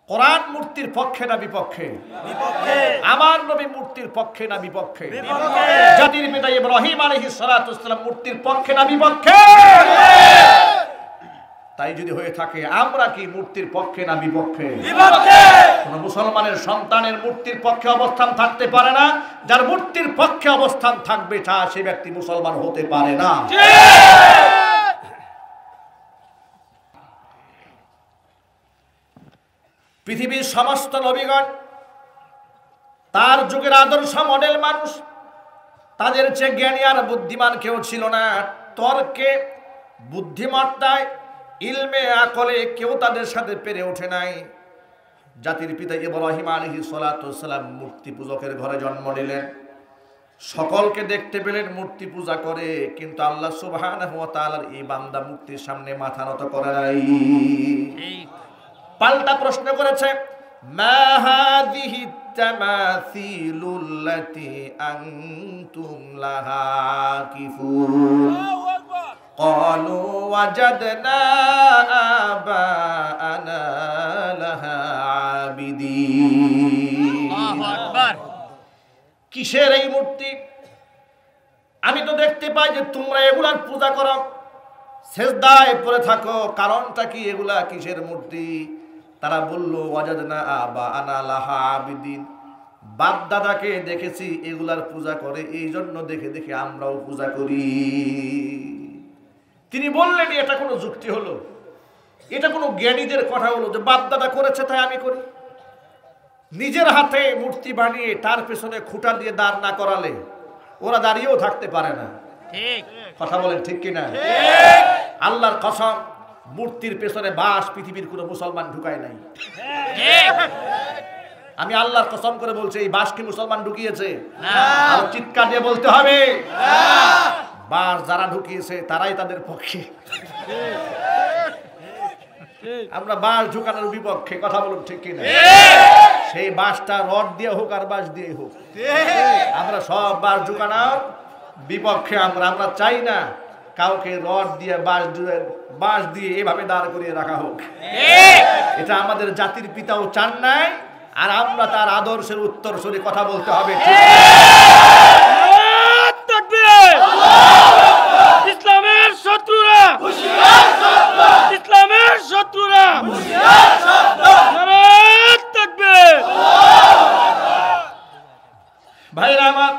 কোরআন মূর্তির পক্ষে না বিপক্ষে? আমার নবী মূর্তির পক্ষে না বিপক্ষে? জাতির পিতা ইব্রাহিম আলাইহিস সালাতু ওয়াস সালাম মূর্তির পক্ষে না বিপক্ষে? তাই যদি হয়ে থাকে আমরা কি মূর্তির পক্ষে না বিপক্ষে? কোন মুসলমানের সন্তানের মূর্তির পক্ষে অবস্থান থাকতে পারে না। যার মূর্তির পক্ষে অবস্থান থাকবে সে ব্যক্তি মুসলমান হতে পারে না। পৃথিবীর সমস্ত নবীগণ তার যুগের আদর্শ মডেল মানুষ। তাদের চেয়ে জ্ঞানী আর বুদ্ধিমান কেউ ছিল না। তর্কে, বুদ্ধিমত্তায়, ইলমে, আকলে কেউ তাদের সাথে পেরে ওঠে নাই। জাতির পিতা ইব্রাহিম আলাইহিস সালাতু ওয়াস সালাম মূর্তি পূজকের ঘরে জন্ম নিলেন। সকলকে দেখতে পেলেন মূর্তি পূজা করে, কিন্তু আল্লাহ সুবহানাহু ওয়া তাআলার এই বান্দা মূর্তির সামনে মাথা নত করে নাই। পাল্টা প্রশ্ন করেছে, মা হাযিহি তামাসিলুল্লাতী আনতুম লাহা কিফুন ক্বালু ওয়াজাদনা আবাআনা লাহা আবিদিন। আল্লাহু আকবার। কিসের এই মূর্তি? আমি তো দেখতে পাই যে তোমরা এগুলার পূজা করো, সেজদায় পড়ে থাকো। কারণটা কি? এগুলা কিসের মূর্তি? তারা বলল, ওয়াজাদনা আবাআনা লাহা আবিদিন, বাপ দাদাকে দেখেছি এগুলার পূজা করে, এই জন্য দেখে দেখে আমরাও পূজা করি। তিনি বললেন, এটা কোনো যুক্তি হলো? এটা কোনো জ্ঞানীদের কথা হলো যে বাপ দাদা করেছে তাই আমি করি? নিজের হাতে মূর্তি বানিয়ে তার পেছনে খুঁটা দিয়ে দাঁড় না করালে ওরা দাঁড়িয়েও থাকতে পারে না। ঠিক কথা বলেন, ঠিক কিনা? আল্লাহর কসম, মূর্তির পেছনে বাঁশ পৃথিবীর কোনো মুসলমান ঢুকায় নাই। আমি আল্লাহর কসম করে বলছি, এই বাঁশ কি মুসলমান ঢুকিয়েছে? আর চিৎকার দিয়ে বলতে হবে, বাঁশ যারা ঢুকিয়েছে তারাই তাদের পক্ষে। আমরা বাঁশ ঢুকানোর বিপক্ষে। কথা বলুন, ঠিক কিনা? সেই বাঁশটা রড দিয়ে হোক আর বাঁশ দিয়ে হোক, আমরা সব বাঁশ ঢুকানোর বিপক্ষে। আমরা চাই না কাউকে রড দিয়ে বাঁশ দিয়ে এভাবে দাঁড় করিয়ে রাখা হোক। এটা আমাদের জাতির পিতাও চান নাই, আর আমরা তার আদর্শের উত্তরসূরি। কথা বলতে হবে। ইসলামের শত্রুরা, ইসলামের শত্রুরা, ভাইরা আমার,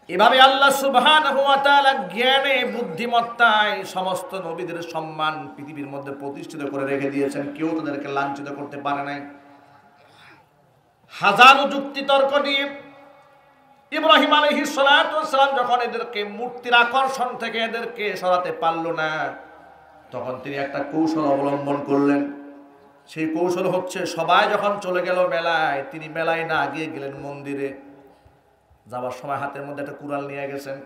এভাবে আল্লাহ সুবহানাহু ওয়া তাআলা জ্ঞানে, বুদ্ধিমত্তায় সমস্ত নবীদের সম্মান পৃথিবীর মধ্যে প্রতিষ্ঠিত করে রেখে দিয়েছেন। কেউ তাদেরকে লাঞ্ছিত করতে পারে নাই। হাজারো যুক্তি তর্ক দিয়ে ইব্রাহিম আলাইহিস সালাতু ওয়াস সালাম যখন এদেরকে মূর্তির আকর্ষণ থেকে এদেরকে সরাতে পারল না, তখন তিনি একটা কৌশল অবলম্বন করলেন। সেই কৌশল হচ্ছে, সবাই যখন চলে গেল মেলায়, তিনি মেলায় না গিয়ে গেলেন মন্দিরে। যাওয়ার সময় হাতের মধ্যে একটা কুড়াল নিয়ে গেছেন।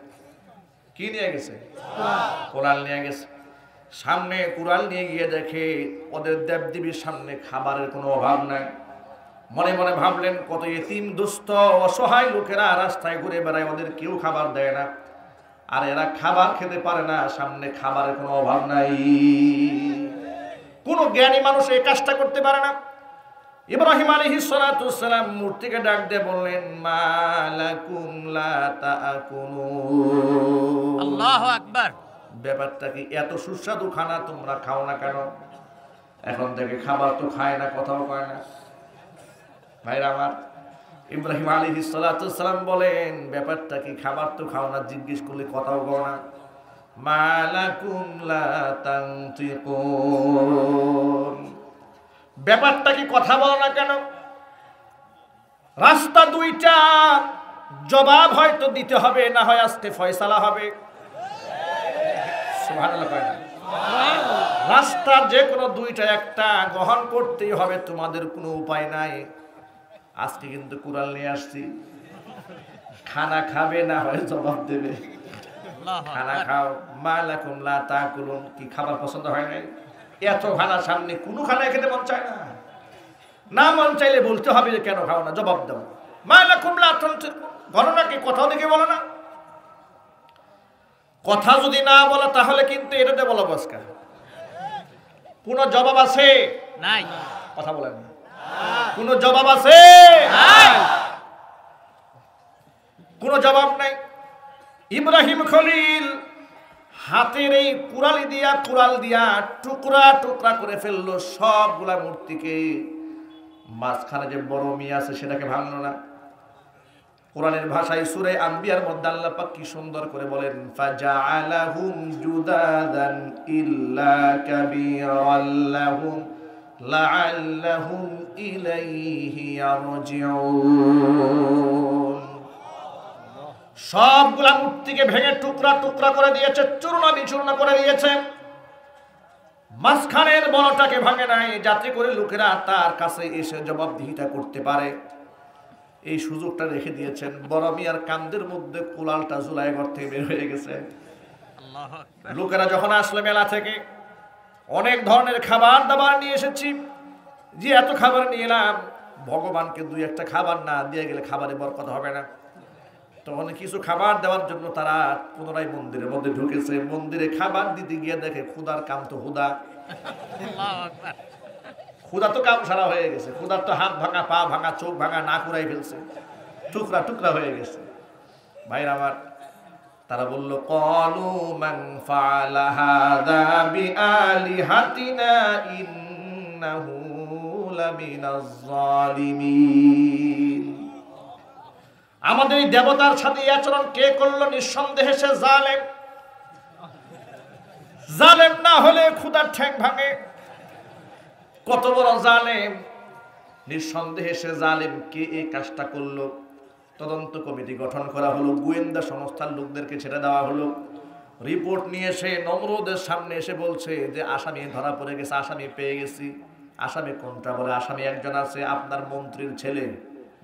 কি নিয়ে গেছে? কুড়াল নিয়ে গেছে। সামনে কুড়াল নিয়ে গিয়ে দেখে ওদের দেবদেবীর সামনে খাবারের কোনো অভাব নাই। মনে মনে ভাবলেন, কত এতিম দুস্থ অসহায় লোকেরা রাস্তায় ঘুরে বেড়ায়, ওদের কেউ খাবার দেয় না, আর এরা খাবার খেতে পারে না, সামনে খাবারের কোনো অভাব নাই। কোন জ্ঞানী মানুষ এই কাজটা করতে পারে না। ইব্রাহিম আলাইহিস সালাতু ওয়াস সালাম মূর্তিকে ডাক দিয়ে বললেন, মা লাকুম লা তাআকুলুন। আল্লাহু আকবার। ব্যাপারটা কি? এত সুস্বাদু খানা তোমরা খাও না কেন? এখন থেকে খাবার তো খায় না, কথাও কয় না। ভাইরা আমার, ইব্রাহিম আলাইহিস সালাতু ওয়াস সালাম বলেন, ব্যাপারটা কি? খাবার তো খাও না, জিজ্ঞেস করলে কথাও কও না। মা লাকুম লা তানতিকুন, ব্যাপারটা কি? কথা বলো না কেন? রাস্তা দুইটা, জবাব হয়তো দিতে হবে, না হয় আজকে ফয়সালা হবে। সুবহানাল্লাহ। রাস্তা যে কোনো দুইটা, একটা গ্রহণ করতেই হবে, তোমাদের কোনো উপায় নাই। আজকে কিন্তু কুড়াল নিয়ে আসছি, খানা খাবে, না হয় জবাব দেবে। খানা খাও। মা লাকুম লা তাকুলুন, কি খাবার পছন্দ হয় নাই? এত খানা সামনে, কোনো খানা খেতে মন চায় না। না মন চাইলে বলতে হবে যে কেন খাও না, জবাব দাও। মা লাকুম লা তাকুলুন, ঘটনা কি? কথাও দেখে বলো না। কথা যদি না বলো তাহলে কিন্তু এটাতে বলো বসকা, কোনো জবাব আছে? নাই। কথা বলেন না, কোনো জবাব আছে? কোনো জবাব নাই। ইব্রাহিম খলিল হাতের এই কুড়াল দিয়া টুকরা টুকরা করে ফেললো সবগুলা মূর্তিকে। মাঝখানে যে বড় মিয়া আছে সেটাকে ভাঙলো না। কোরআনের ভাষায় সূরা আম্বিয়ার মধ্যে আল্লাহ পাক কি সুন্দর করে বলেন, ফাজআলাহুম জুদাদান ইল্লা কাবীরান লাহুম লাআল্লাহুম ইলাইহি ইয়ারজিউন। সবগুলা মূর্তিকে ভেঙে টুকরা টুকরা করে দিয়েছে, চূর্ণ বিচূর্ণ করে দিয়েছে। মাঝখানের বড়টাকে ভাঙে নাই, যাতে করে লোকেরা তার কাছে এসে জবাবদিহিতা করতে পারে। এই সুযোগটা রেখে দিয়েছেন। বড় মিয়ার কান্দের মধ্যে কুলালটা জুলাই ঘর থেকে বের হয়ে গেছে। লোকেরা যখন আসলে মেলা থেকে, অনেক ধরনের খাবার দাবার নিয়ে এসেছি, যে এত খাবার নিয়ে এলাম, ভগবানকে দুই একটা খাবার না দিয়ে গেলে খাবারে বরকত হবে না। তখন কিছু খাবার দেওয়ার জন্য তারা পুনরায় মন্দিরের মধ্যে ঢুকেছে। মন্দিরে খাবার দিতে গিয়ে দেখে ক্ষুধার কাম তো হুদা, ক্ষুধা তো কাম সারা হয়ে গেছে। ক্ষুধার তো হাত ভাঙা, পা ভাঙা, চোখ ভাঙা, না কুড়াই ফেলছে, টুকরা টুকরা হয়ে গেছে। ভাইরা আমার, তারা বলল, ক্বালু মান ফাআলা হাযা বিআলিহাতিনা ইন্নাহু লামিনাজ জালিমিন। আমাদের এই দেবতার সাথে এই আচরণ কে করলো? নিঃসন্দেহে সে জালেম। জালেম না হলে ক্ষুধার ঠ্যাং ভাঙে। কত বড় জালেম! নিঃসন্দেহে সে জালেম। কে এই কাজটা করলো? তদন্ত কমিটি গঠন করা হলো, গোয়েন্দা সংস্থার লোকদেরকে ছেড়ে দেওয়া হলো। রিপোর্ট নিয়ে এসে নমরুদের সামনে এসে বলছে যে আসামি ধরা পড়ে গেছে, আসামি পেয়ে গেছি। আসামি কোনটা? বলে আসামি একজন আছে, আপনার মন্ত্রীর ছেলে।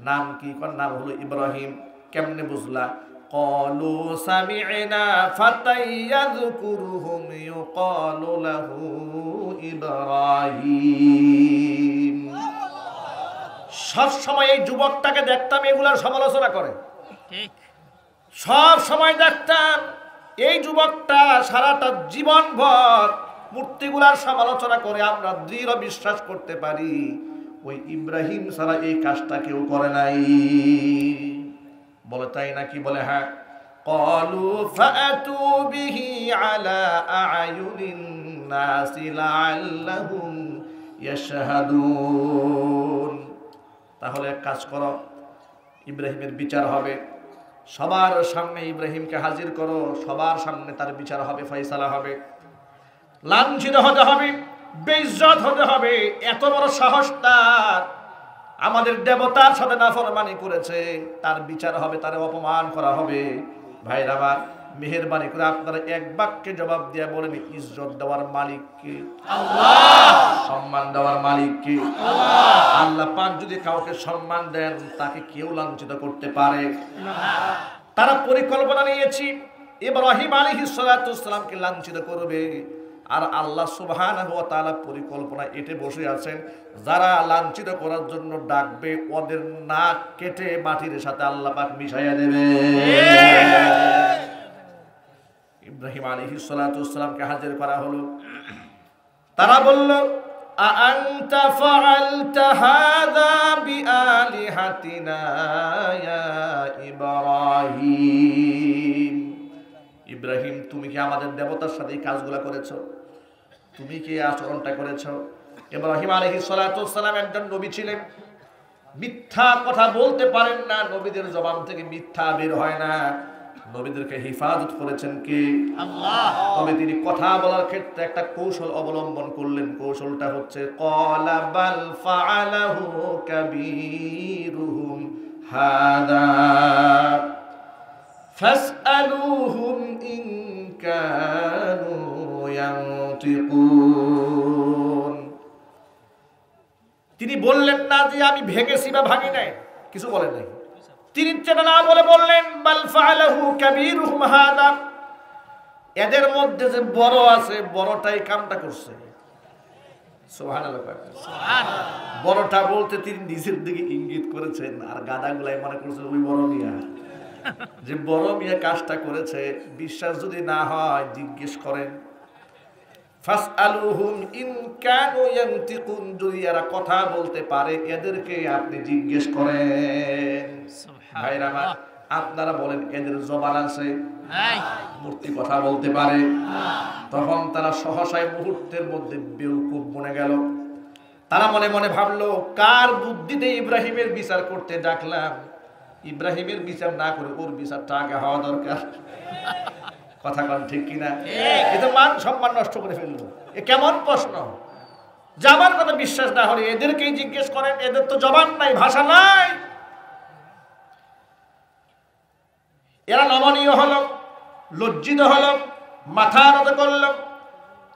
নাম কি? নাম হলো ইব্রাহিম। কেমনে বুঝলা? ক্বালু সামি'না ফাতান ইয়াযকুরুহুম ইউকালু লাহু ইব্রাহিম। সব সময় এই যুবকটাকে দেখতাম এগুলার সমালোচনা করে, সব সময় দেখতাম এই যুবকটা সারাটা জীবনভর মূর্তিগুলার সমালোচনা করে। আমরা দৃঢ় বিশ্বাস করতে পারি ওই ইব্রাহিম ছাড়া এই কাজটা কেউ করে নাই। বলে তাই নাকি? বলে হ্যাঁ। ক্বালু ফাআতু বিহি আলা আ'য়ুনিন নাসি লাআল্লাহুম ইয়াশহাদুন। তাহলে এক কাজ করো, ইব্রাহিমের বিচার হবে, সবার সামনে ইব্রাহিমকে হাজির করো, সবার সামনে তার বিচার হবে, ফয়সালা হবে। লাঞ্ছিত হতে হবে, বেইজ্জত হতে হবে। এত বড় সাহস তার! আমাদের দেবতার সাথে নাফরমানি করেছে, তার বিচার হবে, তার অপমান করা হবে। ভাইরা আমার, মেহেরবানি করে আপনারা এক বাক্যে জবাব দিয়ে বলেন, ইজ্জত দেওয়ার মালিক কে? আল্লাহ। সম্মান দেওয়ার মালিক কে? আল্লাহ। আল্লাহ পাক যদি কাউকে সম্মান দেন, তাকে কেউ লাঞ্ছিত করতে পারে না। তারা পরিকল্পনা নিয়েছি ইব্রাহিম আলাইহিস সালাতু ওয়াস সালামকে লাঞ্ছিত করবে। আর আল্লাহ সুবহানাহু ওয়া তাআলা পরিকল্পনা এটে বসে আছেন, যারা লাঞ্ছিত করার জন্য ডাকবে ওদের নাক কেটে মাটির সাথে আল্লাহ পাক মিশাইয়া দেবে। ইব্রাহিম আলাইহিস সালাতু ওয়াস সালামকে হাজির করা হলো। তারা বলল, আ আনতা ফাআলতা হাযা বিআলিহাতিনা ইয়া ইব্রাহিম। ইব্রাহিম, তুমি কি আমাদের দেবতার সাথে এই কাজগুলো করেছো? তুমি কি আচরণটা করেছো? ইব্রাহিম আলাইহিস সালাতু ওয়াস সালাম একজন নবী ছিলেন, মিথ্যা কথা বলতে পারেন না। নবীদের জবান থেকে মিথ্যা বের হয় না। নবীদেরকে হিফাজত করেছেন কে? আল্লাহ। তবে তিনি কথা বলার ক্ষেত্রে একটা কৌশল অবলম্বন করলেন। কৌশলটা হচ্ছে, ক্বালা বাল ফাআলাহু কাবীরুহুম হাদা ফাসআলুহুম ইন কানু ইয়ানতিকুন। তিনি বললেন না যে আমি ভেঙেছি বা ভাঙি নাই, কিছু বলেন নাই। তিনি সেটা না বলে বললেন, বাল ফাআলাহু কাবীরুহুম হাদা, এদের মধ্যে যে বড় আছে, বড়টাই কামটা করছে। সুবহানাল্লাহ। বড়টা বলতে তিনি নিজের দিকে ইঙ্গিত করেছেন, আর গাদাগুলাই মনে করছেন ওই বড় মিয়া, যে বড় মিয়া কাজটা করেছে। বিশ্বাস যদি না হয় জিজ্ঞেস করেন। ফাসআলুহুম ইন কানু ইয়ানতিকুন, যদি এরা কথা বলতে পারে এদেরকে আপনি জিজ্ঞেস করেন। ভাইরা আমার, আপনারা বলেন এদের জবান আছে? মূর্তি কথা বলতে পারে? তখন তারা সহসায় মুহূর্তের মধ্যে বেউকুফ বনে গেল। তারা মনে মনে ভাবলো, কার বুদ্ধিতে ইব্রাহিমের বিচার করতে ডাকলাম? ইব্রাহিমের বিচার না করে ওর বিচারটা আগে হওয়া দরকার। কথা কন ঠিক কিনা? এদের মান সম্মান নষ্ট করে ফেললো। এ কেমন প্রশ্ন? যে আমার কথা বিশ্বাস না হলে এদেরকেই জিজ্ঞেস করেন, এদের তো জবান নাই, ভাষা নাই। এরা নমনীয় হলো, লজ্জিত হলো, মাথা নত করল।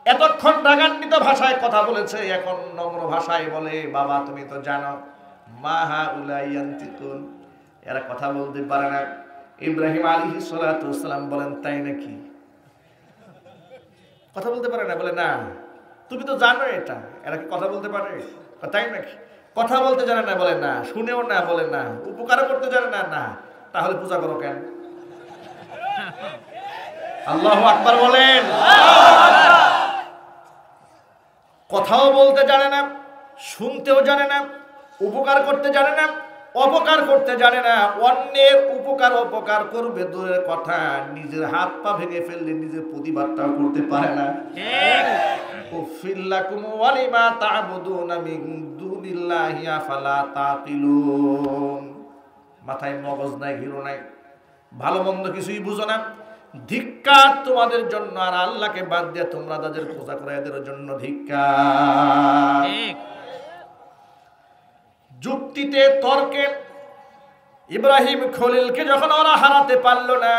এতক্ষণ রাগান্বিত ভাষায় কথা বলেছে, এখন নম্র ভাষায় বলে, বাবা তুমি তো জানো মা হাউলাই ইয়ানতিকুন, এরা কথা বলতে পারে না। ইব্রাহিম আলাইহিস সালাতু ওয়াস সালাম বলেন, তাই নাকি? কথা বলতে পারে না? বলে না, তুমি তো জানো এটা, এরা কি কথা বলতে পারে? তাই নাকি? কথা বলতে জানে না? বলে না। শুনেও না? বলে না। উপকারও করতে জানে না? না। তাহলে পূজা করো কেন? আল্লাহু আকবার বলেন। কথাও বলতে জানে না, শুনতেও জানে না, উপকার করতে জানে না, অপকার করতে জানে না। অন্যের উপকার করবে দূরের কথা, নিজের হাত পা ভেঙে ফেললে নিজের প্রতিবাদটাও করতে পারে না। উফিল্লাকুম ওয়ালিমা তা'বুদুনা মিন দুনিল্লাহি আফালা তাকিলুন। মাথায় মগজ নাই, হিরো নাই, ভালো মন্দ কিছুই বুঝো না। ধিক্কার তোমাদের জন্য, আর আল্লাহকে বাদ দিয়ে তোমরা তাদের পূজা করো, এদের জন্য ধিক্কার। যুক্তিতে তর্কে ইব্রাহিম খলিলকে যখন ওরা হারাতে পারল না,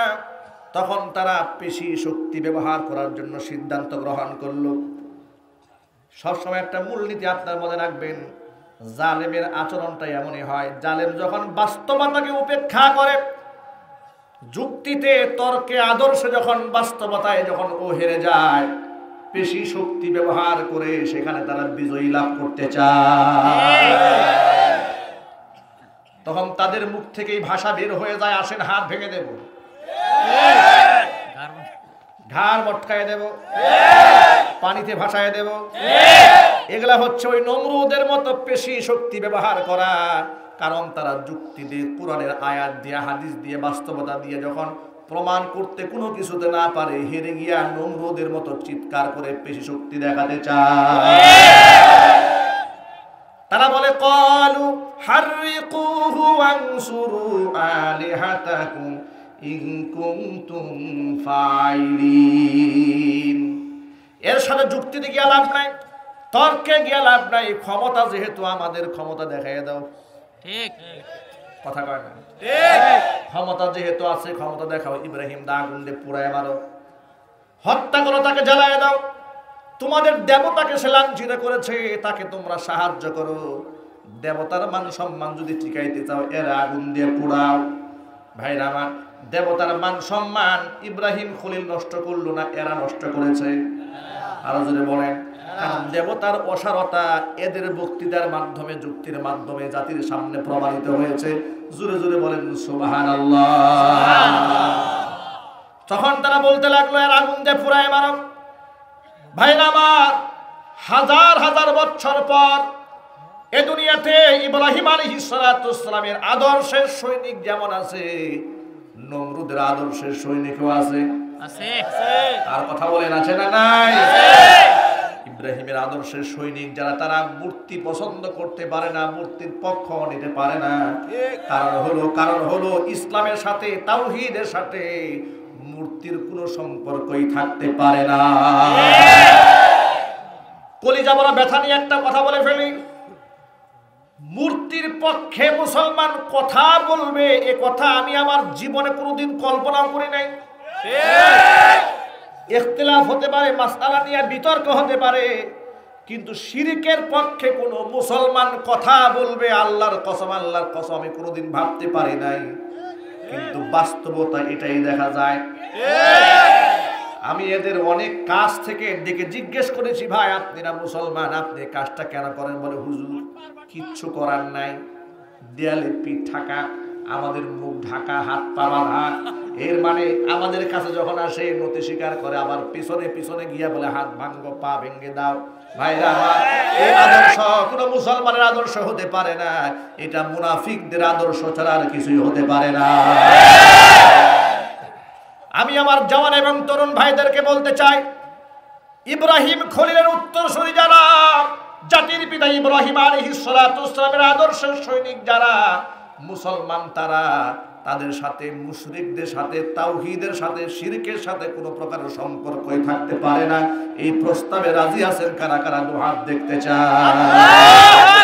তখন তারা পেশি শক্তি ব্যবহার করার জন্য সিদ্ধান্ত গ্রহণ করলো। সবসময় একটা মূলনীতি আপনার মনে রাখবেন, জালেমের আচরণটা এমনই হয়। জালেম যখন বাস্তবতাকে উপেক্ষা করে, যুক্তিতে তর্কে আদর্শে যখন বাস্তবতায় যখন ও হেরে যায়, পেশি শক্তি ব্যবহার করে সেখানে তারা বিজয়ী লাভ করতে চায়। তখন তাদের মুখ থেকেই ভাষা বের হয়ে যায়, আসেন হাত ভেঙে দেব, ঘাড় মটকায় দেব, পানিতে ভাসায় দেব। এগুলা হচ্ছে ওই নমরুদের মতো পেশি শক্তি ব্যবহার করা। কারণ তারা যুক্তি দিয়ে, কোরআনের আয়াত দিয়ে, হাদিস দিয়ে, বাস্তবতা দিয়ে যখন প্রমাণ করতে কোনো কিছুতে না পারে, হেরে গিয়া নমরুদের মতো চিৎকার করে পেশি শক্তি দেখাতে চায়। তারা বলে, ক্বালু হাররিকুহু ওয়ানসুরু আলিহাতাকুম ইন কুনতুম ফাইলিন। এর সাথে যুক্তিতে গিয়া লাভ নাই, তর্কে গিয়া লাভ নাই। ক্ষমতা যেহেতু আমাদের, ক্ষমতা দেখাইয়া দাও। ঠিক কথা কয় না? ক্ষমতা যেহেতু আছে, ক্ষমতা দেখাও। ইব্রাহিম দা আগুন দিয়ে পুড়ায় মারো, হত্যা করো, তাকে জ্বালায় দাও। তোমাদের দেবতাকে সে লাঞ্ছিত করেছে, তাকে তোমরা সাহায্য করো। দেবতার মান সম্মান যদি টিকাইতে চাও, এরা আগুন দিয়ে পোড়াও। ভাইরা আমার, দেবতার মান সম্মান ইব্রাহিম খলিল নষ্ট করলো না, এরা নষ্ট করেছে। আরো যদি বলেন, কারণ দেবতার অসারতা এদের বক্তৃতার মাধ্যমে, যুক্তির মাধ্যমে জাতির সামনে প্রমাণিত হয়েছে। জোরে জোরে বলেন সুবহানাল্লাহ। তখন তারা বলতে লাগলো, এর আগুন দিয়ে পুরায় মারো। ভাইরা আমার, হাজার হাজার বছর পর এ দুনিয়াতে ইব্রাহিম আলাইহিস সালাতু ওয়াস সালামের আদর্শের সৈনিক যেমন আছে, নমরুদের আদর্শের সৈনিকও আছে। আর কথা বলেন, আছে না নাই? ইব্রাহিমের আদর্শের সৈনিক যারা, তারা মূর্তি পছন্দ করতে পারে না, মূর্তির পক্ষ নিতে পারে না। কারণ হলো ইসলামের সাথে, তাওহীদের সাথে মূর্তির কোনো সম্পর্কই থাকতে পারে না। কলিজা বড় ব্যথা নিয়ে একটা কথা বলে ফেলি, মূর্তির পক্ষে মুসলমান কথা বলবে, এ কথা আমি আমার জীবনে কোনোদিন কল্পনাও করি নাই। ইখতিলাফ হতে পারে, মাসআলা নিয়ে বিতর্ক হতে পারে, কিন্তু শিরকের পক্ষে কোন মুসলমান কথা বলবে, আল্লাহর কসম, আল্লাহর কসম, আমি কোনোদিন ভাবতে পারি নাই। কিন্তু বাস্তবতা এটাই দেখা যায়। আমি এদের অনেক কাজ থেকে ডেকে জিজ্ঞেস করেছি, ভাই আপনারা মুসলমান, আপনি কাজটা কেন করেন? বলে, হুজুর কিচ্ছু করার নাই, দেয়ালে পিঠ ঢাকা, আমাদের মুখ ঢাকা, হাত পা বাঁধা, এর মানে আমাদের কাছে যখন আসে নতি স্বীকার করে, আবার পিছনে পিছনে গিয়া বলে হাত ভাঙ্গো, পা ভেঙে দাও। ভাইরা আমার, এই আদর্শ কোন মুসলমানের আদর্শ হতে পারে না, এটা মুনাফিকদের আদর্শ ছাড়া আর কিছুই হতে পারে না। আমি আমার জওয়ান এবং তরুণ ভাইদেরকে বলতে চাই, ইব্রাহিম খলিলের উত্তরসূরি যারা, জাতির পিতা ইব্রাহিম আলাইহিস সালাতু ওয়াস সালামের আদর্শের সৈনিক যারা মুসলমান, তারা তাদের সাথে মুশরিকদের সাথে, তাওহীদের সাথে, শিরকের সাথে কোনো প্রকার সম্পর্কই থাকতে পারে না। এই প্রস্তাবে রাজি আছেন কারা কারা? দু হাত দেখতে চায়।